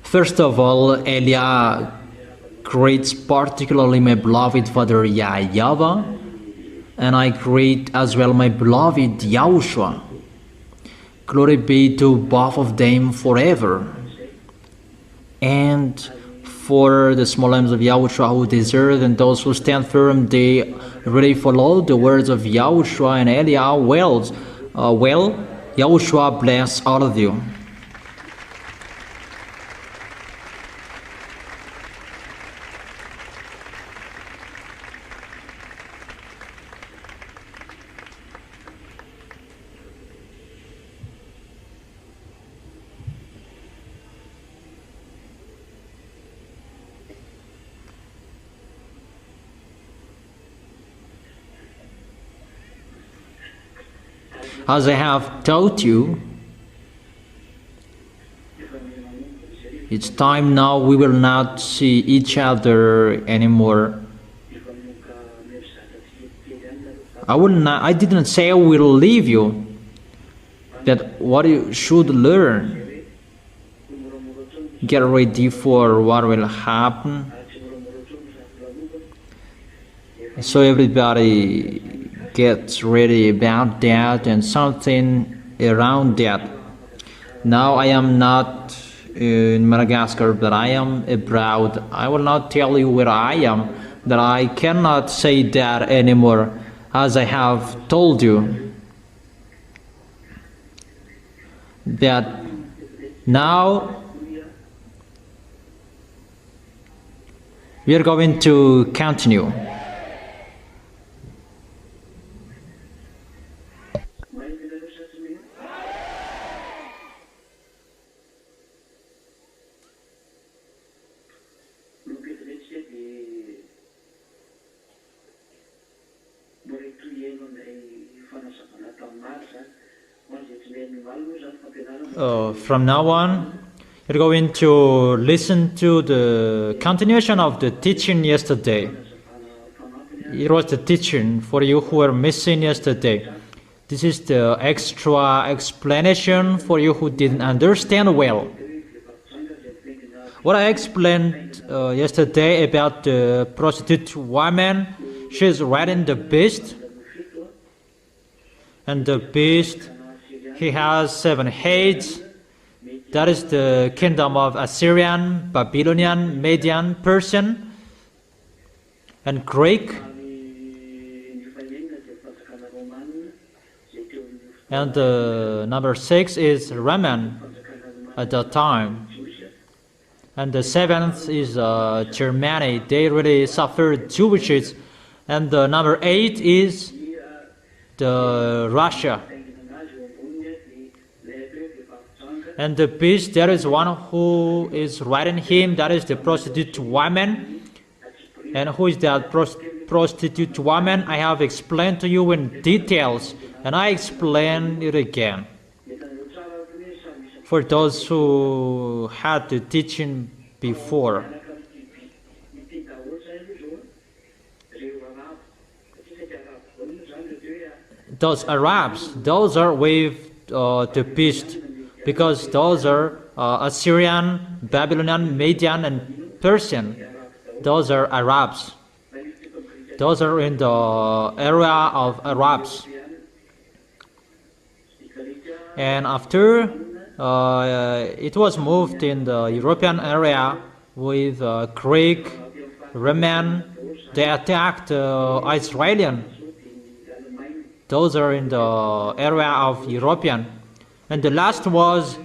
First of all, Elia greets particularly my beloved father YAHVAH, and I greet as well my beloved YAHOSHUA. Glory be to both of them forever. And for the small lambs of YAHOSHUA who desert and those who stand firm, they really follow the words of YAHOSHUA and Elia well. YAHOSHUA bless all of you. As I have taught you, it's time now we will not see each other anymore. I didn't say I will leave you, that what you should learn. Get ready for what will happen. So everybody gets ready about that and something around that. Now I am not in Madagascar, but I am abroad. I will not tell you where I am, that I cannot say that anymore, as I have told you. That now we are going to continue. From now on, you're going to listen to the continuation of the teaching yesterday. It was the teaching for you who were missing yesterday. This is the extra explanation for you who didn't understand well. What I explained yesterday about the prostitute woman, she's riding the beast, and the beast, he has 7 heads. That is the kingdom of Assyrian, Babylonian, Median, Persian, and Greek. And number 6 is Roman at that time. And the 7th is Germany. They really suffered Jewishes. And the number 8 is the Russia. And the beast, there is one who is riding him, that is the prostitute woman. And who is that prostitute woman? I have explained to you in details, and I explain it again. For those who had the teaching before. Those Arabs, those are with the beast. Because those are Assyrian, Babylonian, Median, and Persian. Those are Arabs. Those are in the area of Arabs. And after it was moved in the European area with Greek, Roman, they attacked Israelian. Those are in the area of European. And the last was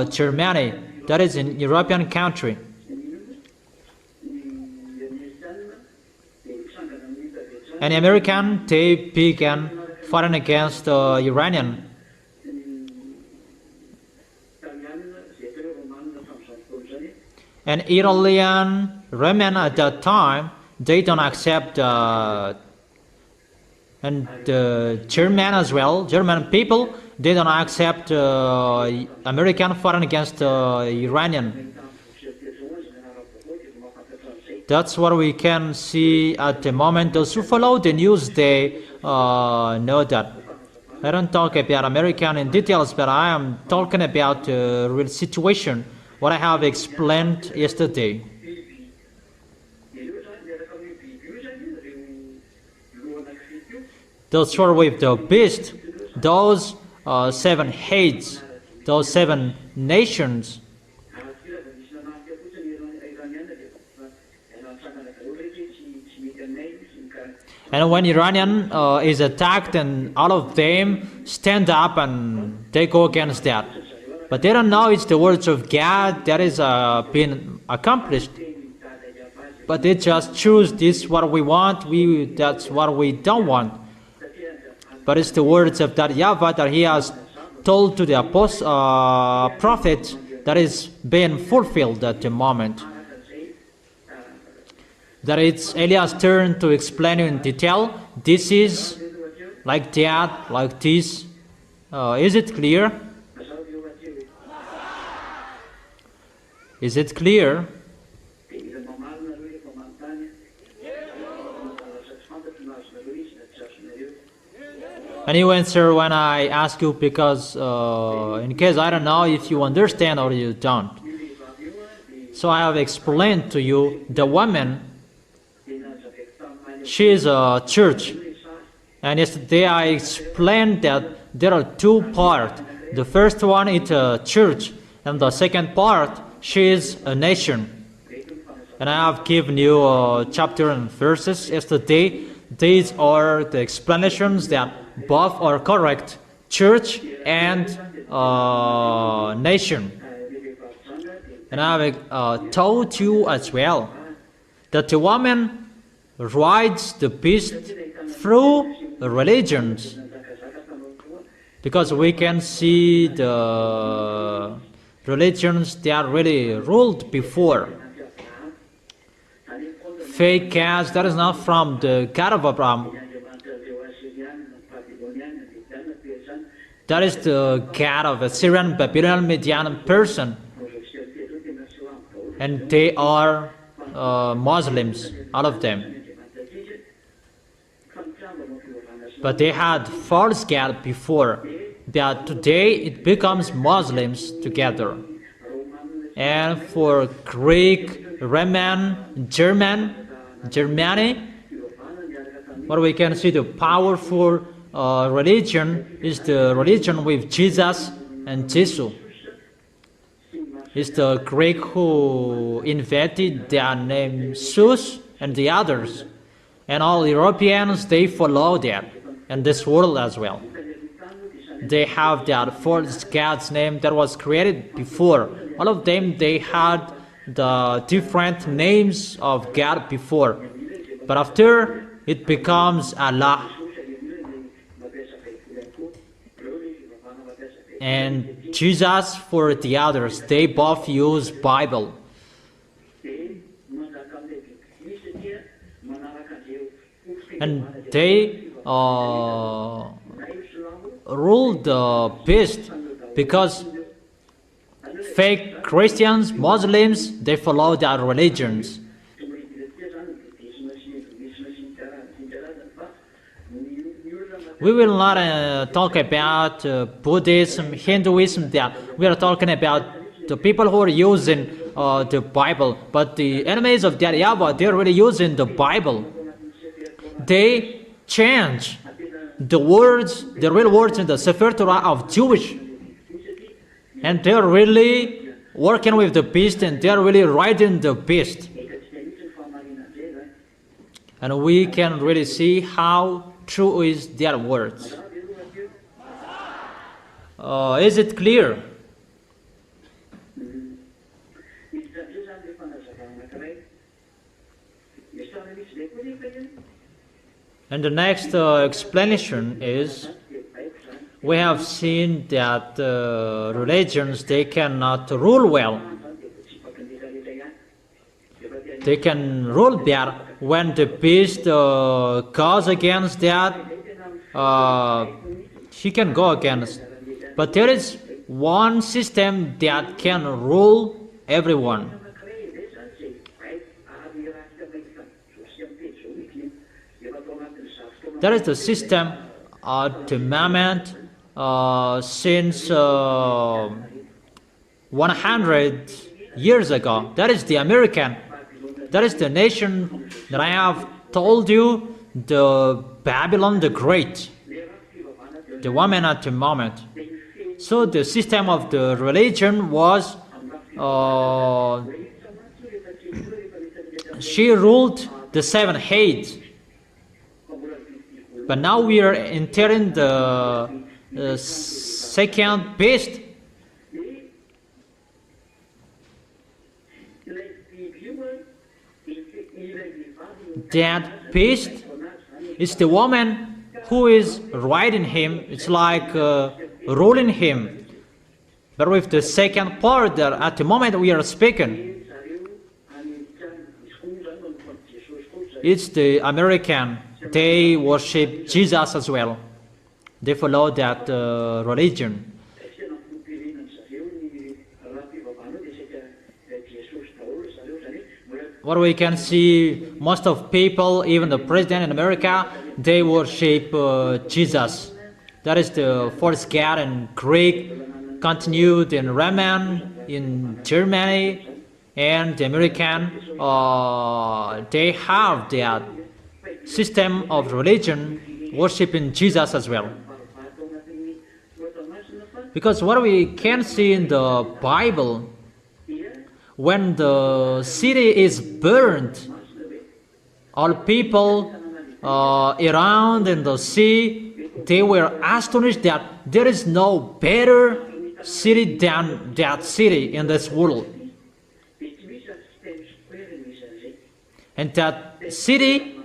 Germany, that is in European country. And American, they began fighting against Iranian. And Italian, Roman at that time, they don't accept, and German as well, German people, they don't accept American fighting against Iranian. That's what we can see at the moment. Those who follow the news, they know that. I don't talk about American in details, but I am talking about the real situation what I have explained yesterday. The story with the beast, those 7 heads, those 7 nations. And when Iranian is attacked, and all of them stand up and they go against that. But they don't know it's the words of God that is being accomplished. But they just choose this what we want, that's what we don't want. But it's the words of that YAHVAH that he has told to the prophet that is being fulfilled at the moment. That it's Eliah's turn to explain in detail. This is like that, like this. Is it clear? Is it clear? And you answer when I ask you, because in case I don't know if you understand or you don't. So I have explained to you the woman. She is a church. And yesterday I explained that there are 2 parts. The first one is a church, and the second part, she is a nation. And I have given you chapter and verses yesterday. These are the explanations that both are correct, church and nation. And I have told you as well that the woman rides the beast through religions, because we can see the religions that really ruled before. Fake gods, that is not from the God of Abraham. That is the God of Assyrian, Babylonian, Median person. And they are Muslims, all of them. But they had false god before. That today it becomes Muslims together. And for Greek, Roman, Germany, what we can see, the powerful religion is the religion with Jesus and Jesus. It's the Greek who invented their name Zeus and the others. And all Europeans, they follow that. And this world as well. They have that false god's name that was created before. All of them, they had the different names of God before. But after, it becomes Allah. And Jesus for the others, they both use Bible. And they rule the beast, because fake Christians, Muslims, they follow their religions. We will not talk about Buddhism, Hinduism, that we are talking about the people who are using the Bible. But the enemies of that YAHVAH, they are really using the Bible. They change the words, the real words in the Sefer Torah of Jewish. And they're really working with the beast, and they're really riding the beast. And we can really see how true is their words. Is it clear? And the next explanation is, we have seen that religions, they cannot rule well. They can rule bad. When the beast goes against that, he can go against. But there is one system that can rule everyone. That is the system at the moment since 100 years ago. That is the American. That is the nation that I have told you, the Babylon the Great, the woman at the moment. So the system of the religion was, she ruled the 7 heads. But now we are entering the second beast. That beast is the woman who is riding him. It's like ruling him. But with the second part that at the moment we are speaking, it's the American. They worship Jesus as well. They follow that religion. What we can see, most of people, even the president in America, they worship Jesus. That is the first God in Greek, continued in Roman, in Germany, and the American. They have that system of religion, worshiping Jesus as well. Because what we can see in the Bible, when the city is burned, all people around in the sea, they were astonished that there is no better city than that city in this world. And that city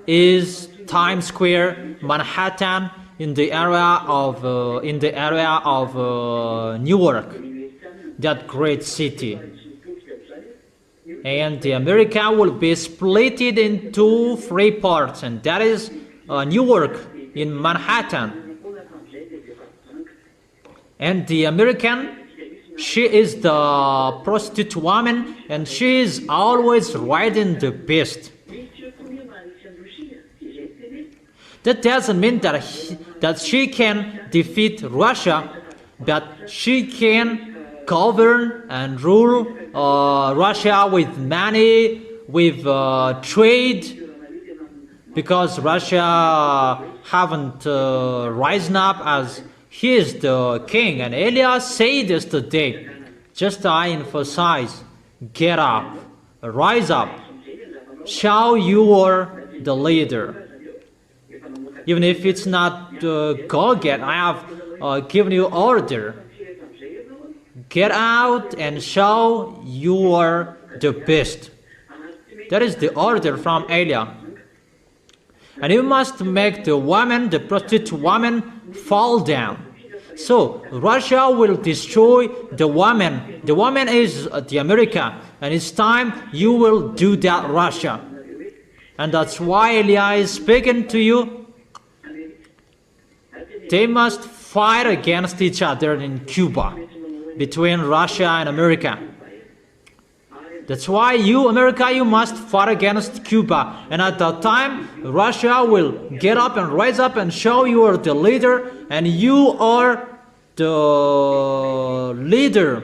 is Times Square, Manhattan, in the area of Newark, that great city. And the America will be split into 3 parts, and that is Newark in Manhattan. And the American, she is the prostitute woman, and she is always riding the beast. That doesn't mean that she can defeat Russia, but she can govern and rule Russia with money, with trade, because Russia haven't risen up as he is the king. And Elias said yesterday, just I emphasize, get up, rise up, show you are the leader. Even if it's not go get, I have given you order. Get out and show you are the best. That is the order from Elias. And you must make the woman, the prostitute woman, fall down. So Russia will destroy the woman. The woman is the America, and it's time you will do that, Russia. And that's why Elias is speaking to you. They must fight against each other in Cuba, between Russia and America. That's why you, America, you must fight against Cuba. And at that time, Russia will get up and rise up and show you are the leader, and you are the leader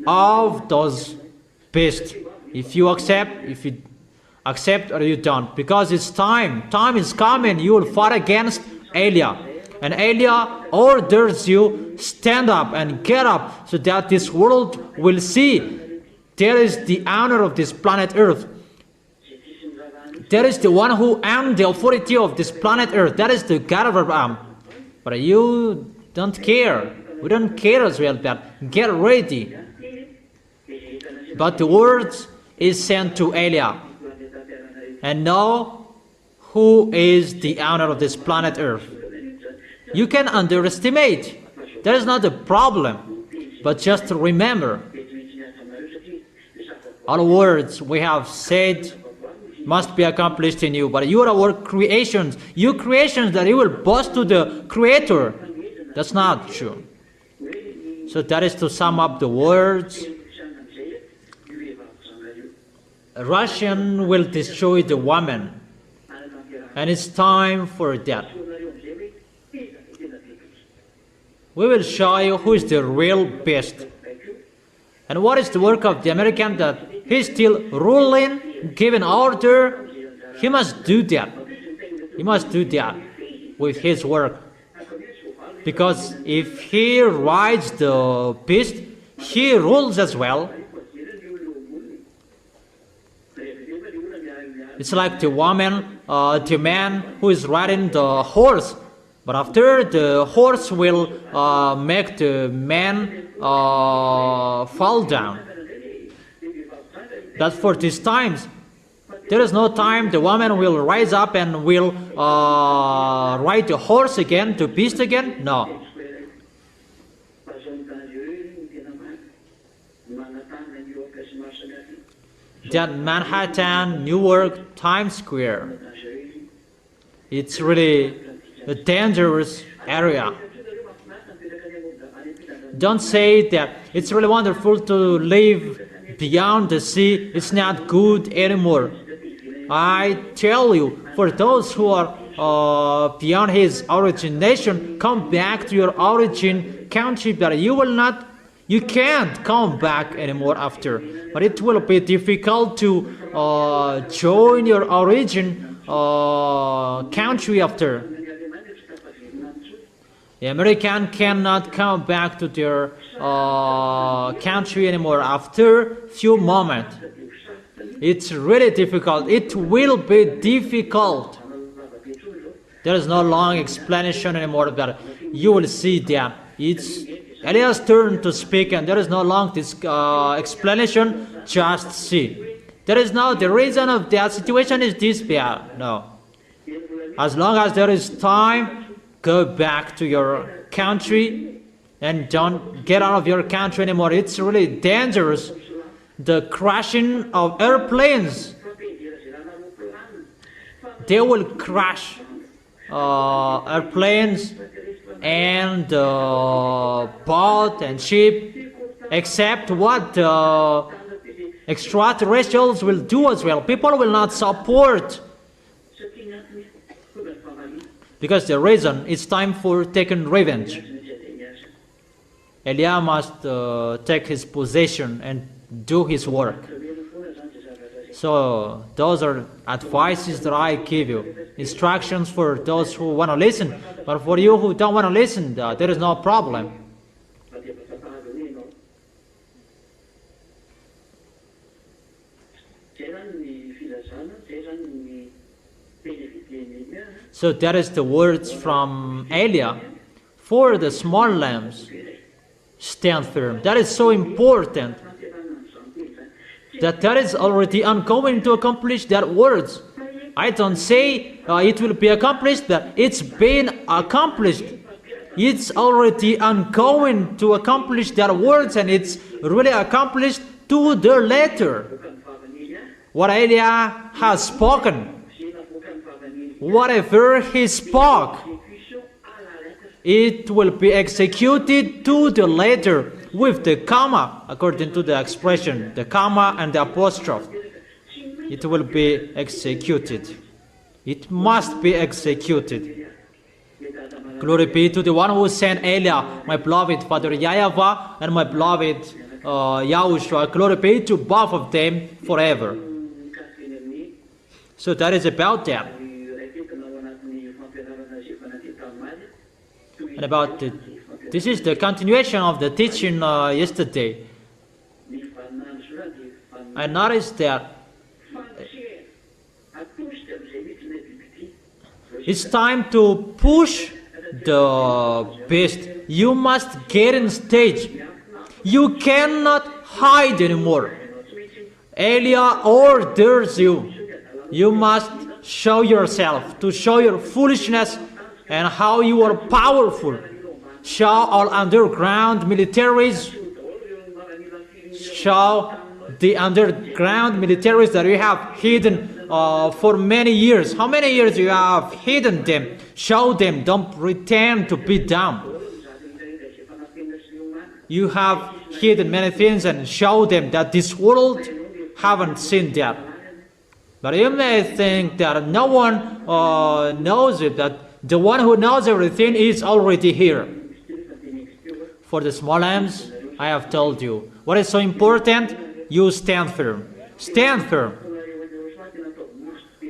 of those beasts. If you accept or you don't. Because it's time. Time is coming. You will fight against Elias. And Elias orders you, stand up and get up, so that this world will see there is the owner of this planet Earth. There is the one who owns the authority of this planet Earth. That is the God of Abraham. But you don't care. We don't care as well, but get ready. But the word is sent to Elias. And know who is the owner of this planet Earth. You can underestimate. That is not a problem. But just remember, all words we have said must be accomplished in you. But you are our creations. You creations that you will boast to the Creator. That's not true. So that is to sum up the words. Russian will destroy the woman. And it's time for that. We will show you who is the real best. And what is the work of the American? That he's still ruling, giving order. He must do that. He must do that with his work. Because if he rides the beast, he rules as well. It's like the man who is riding the horse. But after, the horse will make the man fall down. That's for these times. There is no time the woman will rise up and will ride the horse again, the beast again. No. That Manhattan, Newark, Times Square, it's really a dangerous area. Don't say that it's really wonderful to live beyond the sea. It's not good anymore. I tell you, for those who are beyond his origination, come back to your origin country, but you can't come back anymore after. But it will be difficult to join your origin country after. The American cannot come back to their country anymore after few moments. It's really difficult. It will be difficult. There is no long explanation anymore, but you will see that it's Eliah's turn to speak, and there is no long explanation. Just see. There is no, the reason of that situation is this bad. No. As long as there is time, go back to your country and don't get out of your country anymore. It's really dangerous. The crashing of airplanes, they will crash airplanes and boat and ship, except what the extraterrestrials will do as well. People will not support, because the reason it's time for taking revenge. Eliah must take his possession and do his work. So those are advices that I give you, instructions for those who want to listen. But for you who don't want to listen, there is no problem. So that is the words from Eliah. For the small lambs, stand firm. That is so important. That is already ongoing to accomplish that words. I don't say it will be accomplished, but it's been accomplished. It's already ongoing to accomplish that words, and it's really accomplished to the letter. What Eliah has spoken, whatever he spoke, it will be executed to the letter with the comma, according to the expression, the comma and the apostrophe. It will be executed. It must be executed. Glory be to the one who sent Eliah, my beloved Father YAHVAH, and my beloved YAHOSHUA. Glory be to both of them forever. So that is about that. And about this is the continuation of the teaching yesterday. I noticed that it's time to push the beast. You must get in stage. You cannot hide anymore. Eliah orders you. You must show yourself, to show your foolishness and how you are powerful. Show all underground militaries. Show the underground militaries that you have hidden for many years. How many years you have hidden them? Show them. Don't pretend to be dumb. You have hidden many things, and show them that this world haven't seen that. But you may think that no one knows it, that the one who knows everything is already here. For the small lambs, I have told you, What is so important? You stand firm. Stand firm.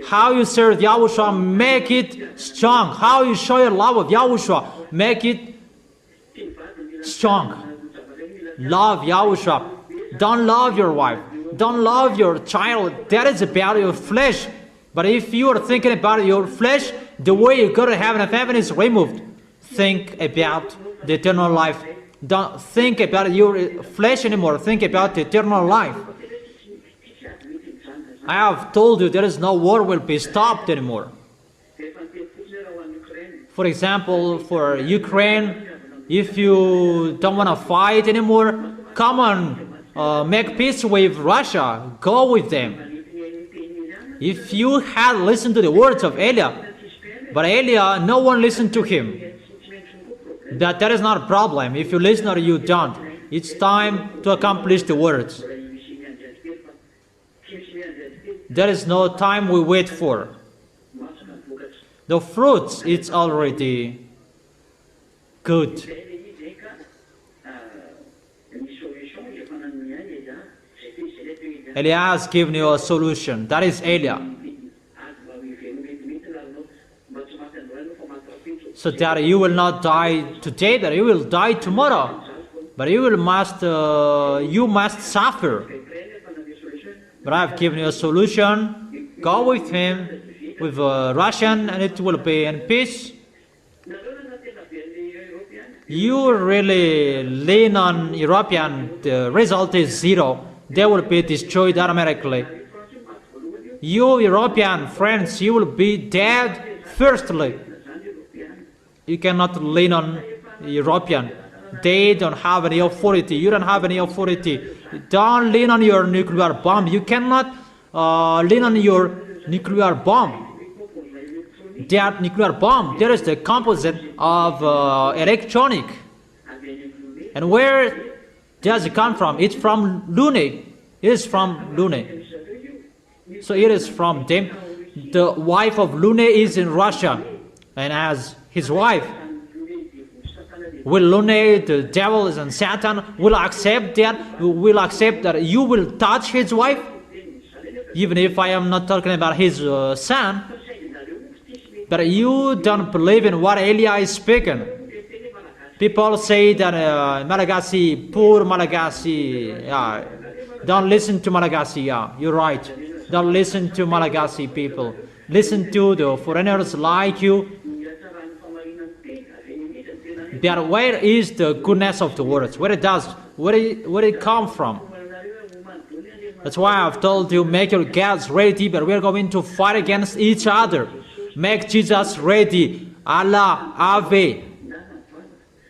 How you serve Yahushua, make it strong. How you show your love of Yahushua, make it strong. Love Yahushua. Don't love your wife. Don't love your child. That is about your flesh. But if you are thinking about your flesh, the way you go to heaven is removed. Think about the eternal life. Don't think about your flesh anymore. Think about the eternal life. I have told you there is no war will be stopped anymore. For example, for Ukraine, if you don't want to fight anymore, come on, make peace with Russia. Go with them. If you had listened to the words of Eliah, but Eliah, no one listened to him. That is not a problem. If you listen or you don't, it's time to accomplish the words. There is no time we wait for. The fruits, it's already good. Eliah has given you a solution. That is Eliah. So that you will not die today, that you will die tomorrow. But you must suffer. But I have given you a solution. Go with him, with Russian, and it will be in peace. You really lean on European, the result is zero. They will be destroyed automatically. You European friends, you will be dead firstly. You cannot lean on European. They don't have any authority. You don't have any authority. Don't lean on your nuclear bomb. You cannot lean on your nuclear bomb. That nuclear bomb, there is the composite of electronic. And where does it come from? It's from Lune. It is from Lune. So it is from them. The wife of Lune is in Russia. And as his wife, will Lune, the devil and Satan, will accept that? Will accept that you will touch his wife? Even if I am not talking about his son. But you don't believe in what Eliah is speaking. People say that Malagasy, poor Malagasy, don't listen to Malagasy, you're right. Don't listen to Malagasy people. Listen to the foreigners like you. But where is the goodness of the words? Where it come from? That's why I've told you, make your gods ready, but we're going to fight against each other. Make Jesus ready. Allah, Ave.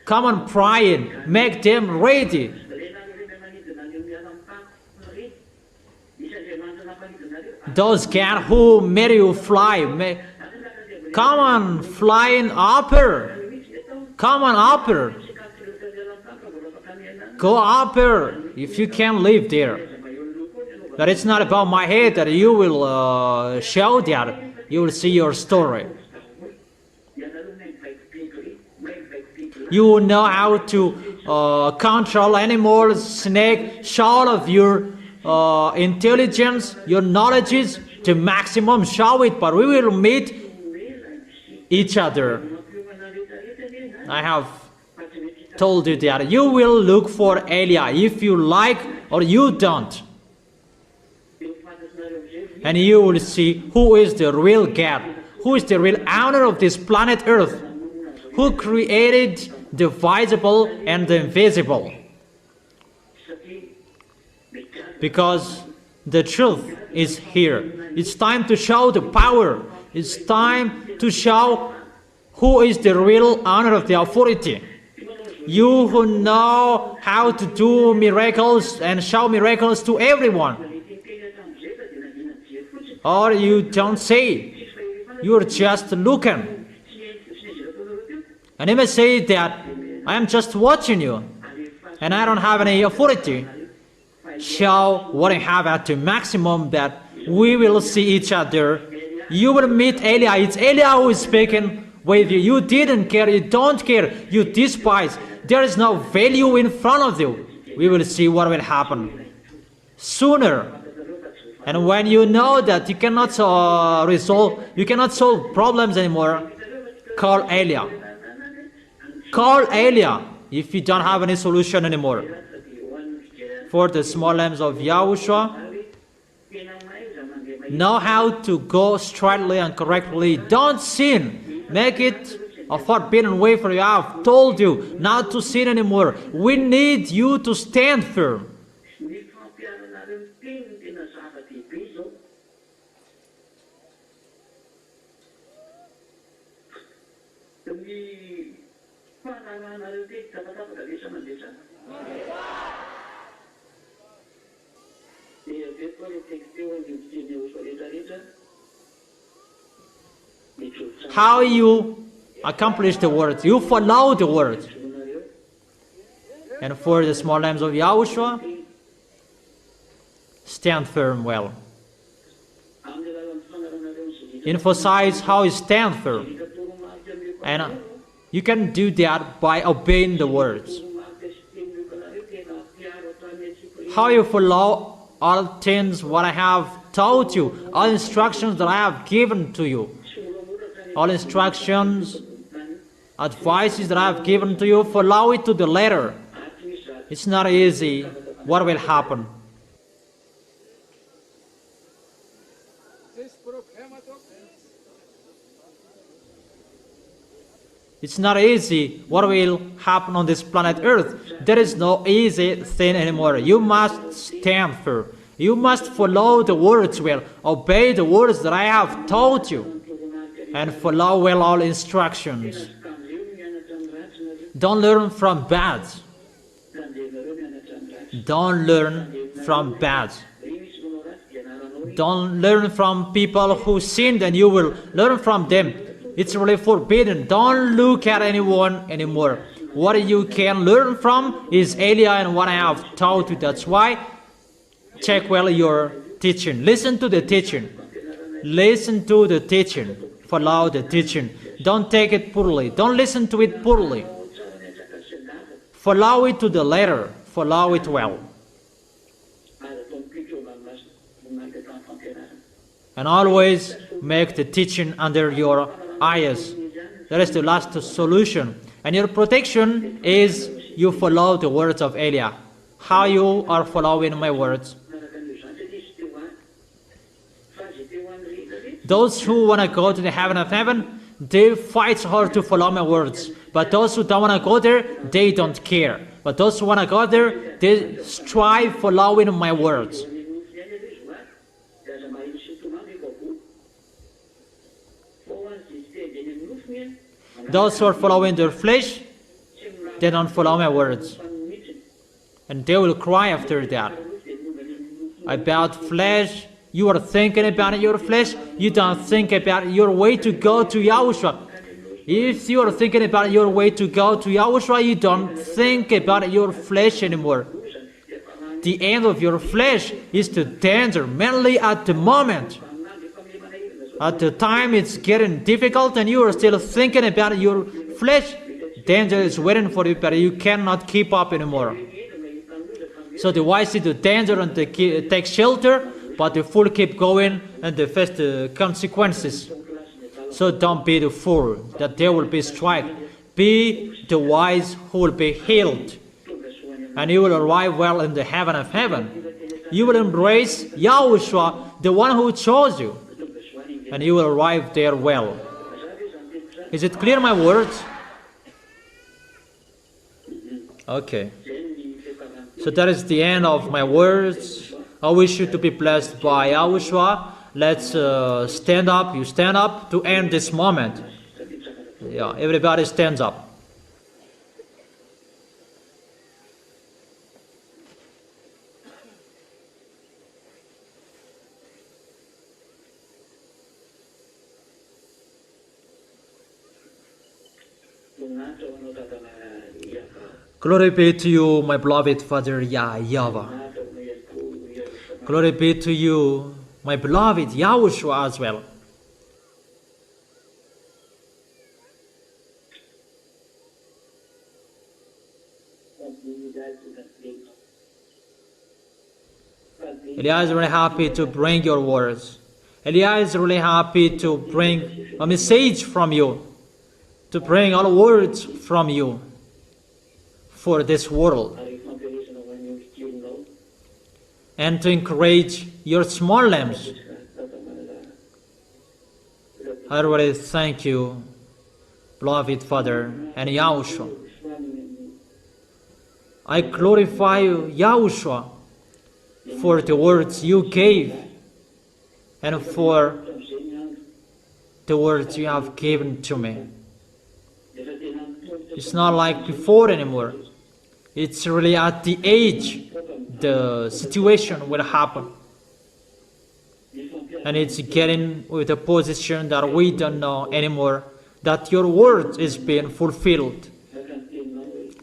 Come on, praying. Make them ready. Those gods who made you fly, come on, flying upper. Come on, upper. Go upper if you can live there. But it's not about my head that you will show that. You will see your story. You know how to control animals, snake. Show all of your intelligence, your knowledge is to maximum. Show it, but we will meet each other. I have told you that you will look for Eliah if you like or you don't. And you will see who is the real God, who is the real owner of this planet Earth, who created the visible and the invisible. Because the truth is here. It's time to show the power. It's time to show who is the real owner of the authority. You who know how to do miracles and show miracles to everyone. Or you don't say, you're just looking. And you may say that I am just watching you and I don't have any authority. Show what I have at the maximum that we will see each other. You will meet Eliah. It's Eliah who is speaking with you. You didn't care, you don't care, you despise. There is no value in front of you. we will see what will happen sooner. And when you know that you cannot solve problems anymore, call Elia. Call Elia if you don't have any solution anymore. For the small lambs of Yahushua, know how to go straightly and correctly. Don't sin. Make it a forbidden way for you. I have told you not to sin anymore. We need you to stand firm. How you accomplish the word? You follow the word. And for the small lambs of Yahushua, stand firm well. Emphasize how you stand firm. And you can do that by obeying the words. How you follow all things what I have taught you, all instructions that I have given to you. All instructions, advices that I have given to you, follow it to the letter. It's not easy. What will happen? It's not easy. What will happen on this planet Earth? There is no easy thing anymore. You must stand firm. You must follow the words well. Obey the words that I have taught you. And follow well all instructions. Don't learn from bad. Don't learn from bad. Don't learn from people who sinned and you will learn from them. It's really forbidden. Don't look at anyone anymore. What you can learn from is Elia and what I have taught you. That's why check well your teaching. Listen to the teaching. Listen to the teaching. Follow the teaching. Don't take it poorly. Don't listen to it poorly. Follow it to the letter. Follow it well. And always make the teaching under your eyes. That is the last solution. And your protection is you follow the words of Elia. How you are following my words? Those who want to go to the heaven of heaven, they fight hard to follow my words. But those who don't want to go there, they don't care. But those who want to go there, they strive following my words. Those who are following their flesh, they don't follow my words. And they will cry after that. About flesh, you are thinking about your flesh, you don't think about your way to go to Yahushua. If you are thinking about your way to go to Yahushua, you don't think about your flesh anymore. The end of your flesh is the danger, mainly at the moment. At the time it's getting difficult and you are still thinking about your flesh, danger is waiting for you, but you cannot keep up anymore. So the wise see the danger and they take shelter, but the fool keep going and they face the consequences. So don't be the fool that there will be strike. Be the wise who will be healed. And you will arrive well in the heaven of heaven. You will embrace Yahushua, the one who chose you. And you will arrive there well. Is it clear, my words? Okay. So that is the end of my words. I wish you to be blessed by Yahushua. Let's stand up. You stand up to end this moment. Yeah, everybody stands up. Glory be to you, my beloved Father YAHVAH. Glory be to you, my beloved Yahushua as well. Eliah is really happy to bring your words. Eliah is really happy to bring a message from you, to bring all words from you for this world, and to encourage your small lambs. I really thank you, beloved Father and Yahushua. I glorify you, Yahushua, for the words you gave and for the words you have given to me. It's not like before anymore. It's really at the age the situation will happen. And it's getting with a position that we don't know anymore that your word is being fulfilled.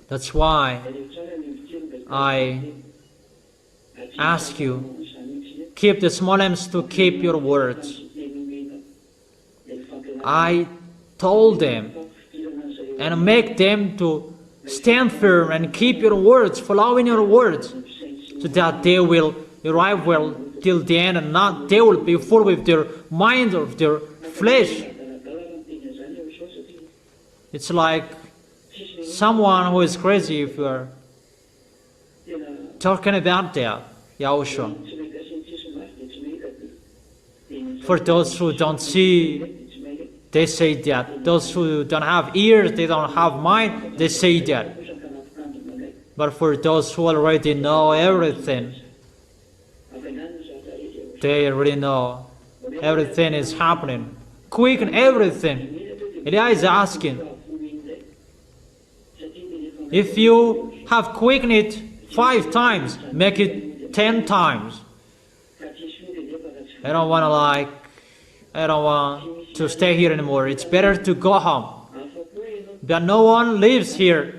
That's why I ask you, keep the small lambs to keep your words. I told them and make them to stand firm and keep your words, following your words, so that they will arrive well till the end and not they will be full with their mind of their flesh. It's like someone who is crazy if you are talking about that, Yahushua. For those who don't see, they say that. Those who don't have ears, they don't have mind, they say that. But for those who already know everything, they already know everything is happening. Quicken everything. Eliah is asking, if you have quickened it 5 times, make it 10 times. I don't want to stay here anymore. It's better to go home. But no one lives here.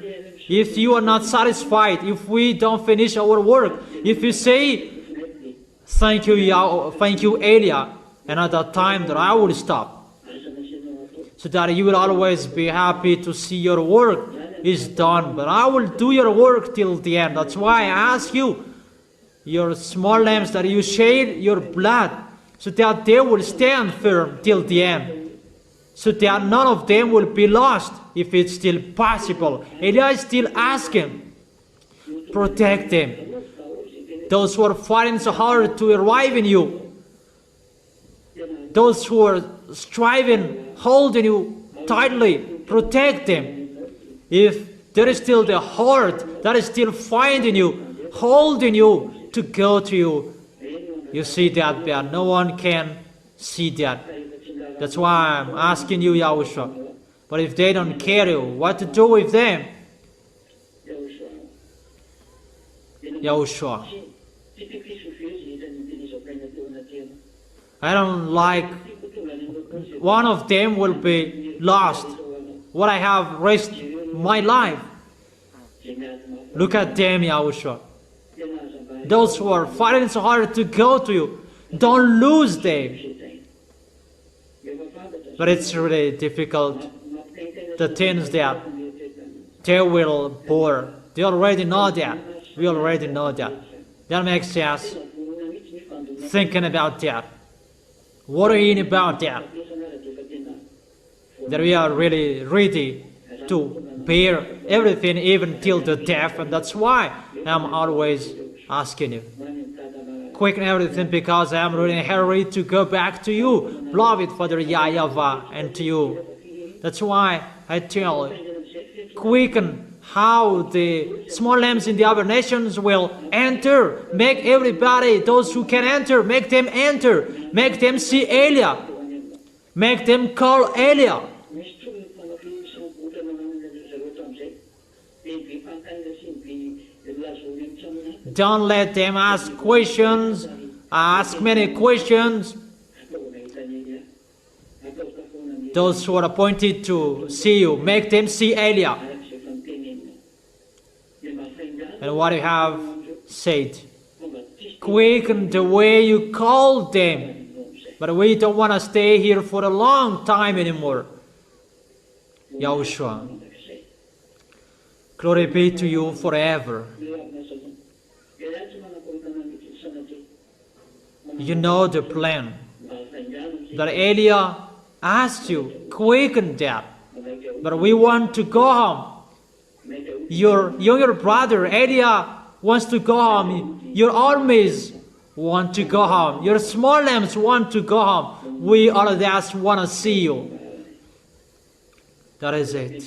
If you are not satisfied, if we don't finish our work, if you say, thank you, Eliah, and at that time that I will stop. So that you will always be happy to see your work is done. But I will do your work till the end. That's why I ask you, your small lambs, that you shed your blood, so that they will stand firm till the end, so that none of them will be lost, if it's still possible. Eliah is still asking, protect them. Those who are fighting so hard to arrive in you, those who are striving, holding you tightly, protect them. If there is still the heart that is still finding you, holding you to go to you, you see that, but no one can see that. That's why I'm asking you, Yahushua. But if they don't care you, what to do with them? Yahushua. I don't like one of them will be lost. What I have risked my life. Look at them, Yahushua. Those who are fighting so hard to go to you, don't lose them. But it's really difficult. The things that they will bore, they already know that. We already know that. That makes us thinking about that, worrying about that. That we are really ready to bear everything, even till the death, and that's why I'm always asking you, quicken everything, because I'm really in a hurry to go back to you, beloved Father YAHVAH, and to you. That's why I tell you, quicken how the small lambs in the other nations will enter. Make everybody, those who can enter, make them enter. Make them see Eliah. Make them call Eliah. Don't let them ask questions, ask many questions. Those who are appointed to see you, make them see Eliah. And what you have said, quicken the way you called them. But we don't want to stay here for a long time anymore. Yahushua, glory be to you forever. You know the plan that Elia asked you, quicken that. But we want to go home. Your younger brother Elia wants to go home. Your armies want to go home. Your small lambs want to go home. We all just want to see you. That is it.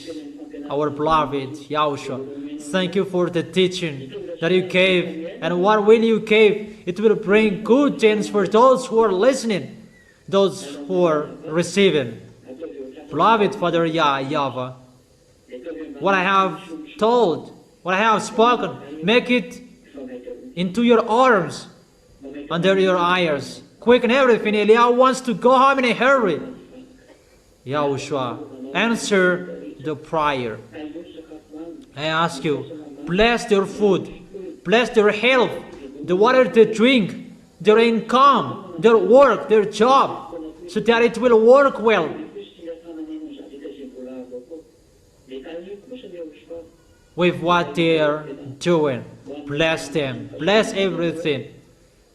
Our beloved Yahushua, thank you for the teaching that you gave. And what will you give? It will bring good things for those who are listening, those who are receiving. Beloved Father YAHVAH, what I have told, what I have spoken, make it into your arms, under your eyes. Quicken everything. Elia wants to go home in a hurry. Yahushua, answer the prayer. I ask you, bless their food, bless their health, the water they drink, their income, their work, their job, so that it will work well. With what they are doing, bless them, bless everything,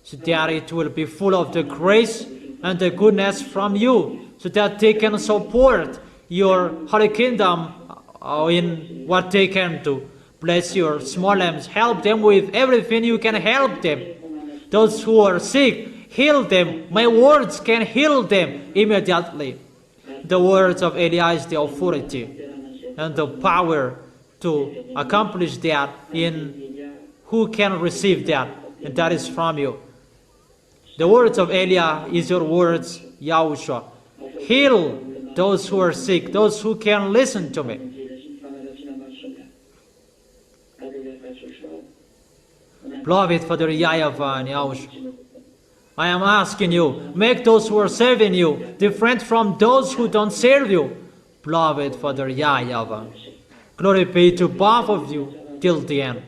so that it will be full of the grace and the goodness from you, so that they can support your Holy Kingdom in what they can do. Bless your small lambs, help them with everything you can help them. Those who are sick, heal them. My words can heal them immediately. The words of Elia is the authority and the power to accomplish that in who can receive that, and that is from you. The words of Elia is your words, Yahushua. Heal those who are sick, those who can listen to me. Beloved Father YAHVAH and Yahushua, I am asking you, make those who are serving you different from those who don't serve you. Beloved Father YAHVAH, glory be to both of you till the end.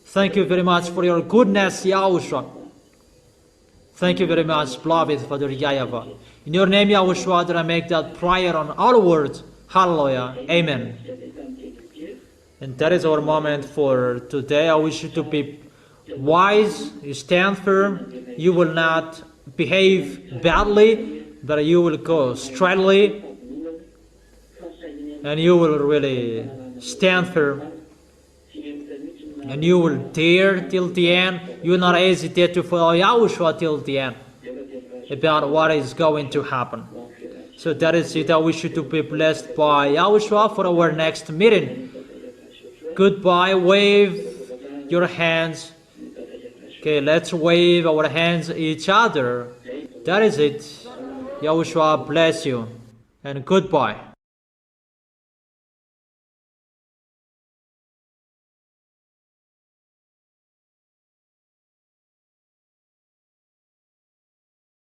Thank you very much for your goodness, Yahushua. Thank you very much, beloved Father YAHVAH. In your name, Yahushua, that I make that prayer on all words. Hallelujah. Amen. And that is our moment for today. I wish you to be wise, you stand firm, you will not behave badly, but you will go straightly, and you will really stand firm, and you will dare till the end. You will not hesitate to follow Yahushua till the end about what is going to happen. So that is it. I wish you to be blessed by Yahushua for our next meeting. Goodbye. Wave your hands. Okay, let's wave our hands each other. That is it. Yahushua bless you, and goodbye.